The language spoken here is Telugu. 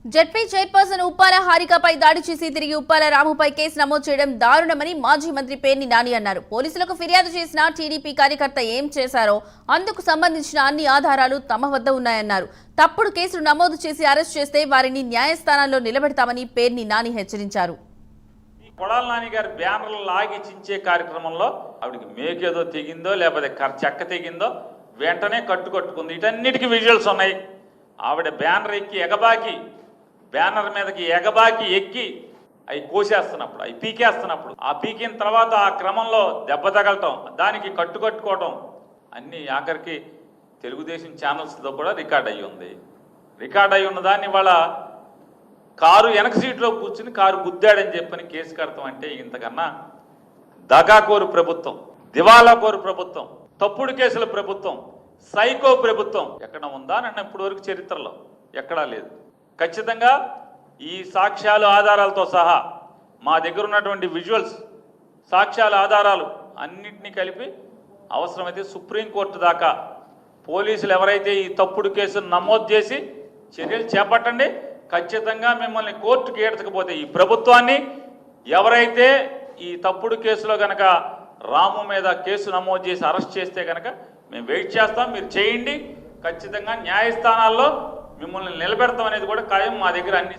జెడ్పీ చైర్పర్సన్ ఉప్పాల హారికపై దాడి చేసి తిరిగి ఉప్పాల రాముపై కేసు నమోదు చేయడం దారుణమని మాజీ మంత్రి పేర్ని నాని అన్నారు. పోలీసులకు ఫిర్యాదు చేసిన టీడీపీ కార్యకర్త ఏం చేశారో అందుకు సంబంధించిన అన్ని ఆధారాలు తమ వద్ద ఉన్నాయన్నారు. తప్పుడు కేసులు నమోదు చేసి అరెస్ట్ చేస్తే వారిని న్యాయస్థానాల్లో నిలబెడతామని పేర్ని నాని హెచ్చరించారు. కొడాల నాని గారి బ్యానర్లు లాగి చించే కార్యక్రమంలో ఆవిడకి మేకేదో తెగిందో లేకపోతే చెక్క తెగిందో వెంటనే కట్టుకుంది. వీటన్నిటికీ విజువల్స్ ఉన్నాయి. ఆవిడ బ్యానర్ ఎక్కి ఎగబాకి బ్యానర్ మీదకి ఎగబాకి ఎక్కి అవి కోసేస్తున్నప్పుడు అవి పీకేస్తున్నప్పుడు ఆ పీకిన తర్వాత ఆ క్రమంలో దెబ్బ తగలటం దానికి కట్టుకోవటం అన్నీ ఆఖరికి తెలుగుదేశం ఛానల్స్తో కూడా రికార్డ్ అయ్యి ఉంది. రికార్డ్ అయ్యి ఉన్న దాన్ని వాళ్ళ కారు వెనక సీట్లో కూర్చుని కారు గుద్దాడని చెప్పని కేసు కడతాం అంటే ఇంతకన్నా దగాకోరు ప్రభుత్వం, దివాలాకోరు ప్రభుత్వం, తప్పుడు కేసుల ప్రభుత్వం, సైకో ప్రభుత్వం ఎక్కడ ఉందా నన్ను ఇప్పటి వరకు చరిత్రలో ఎక్కడా లేదు. ఖచ్చితంగా ఈ సాక్ష్యాలు ఆధారాలతో సహా మా దగ్గర ఉన్నటువంటి విజువల్స్ సాక్ష్యాల ఆధారాలు అన్నింటినీ కలిపి అవసరమైతే సుప్రీంకోర్టు దాకా పోలీసులు ఎవరైతే ఈ తప్పుడు కేసును నమోదు చేసి చర్యలు చేపట్టండి. ఖచ్చితంగా మిమ్మల్ని కోర్టుకి ఏడ్చకపోతే ఈ ప్రభుత్వాన్ని ఎవరైతే ఈ తప్పుడు కేసులో కనుక రాము మీద కేసు నమోదు చేసి అరెస్ట్ చేస్తే కనుక మేము వెయిట్ చేస్తాం. మీరు చేయండి. ఖచ్చితంగా న్యాయస్థానాల్లో మిమ్మల్ని నిలబెడతాం అనేది కూడా ఖాయం. మా దగ్గర అన్ని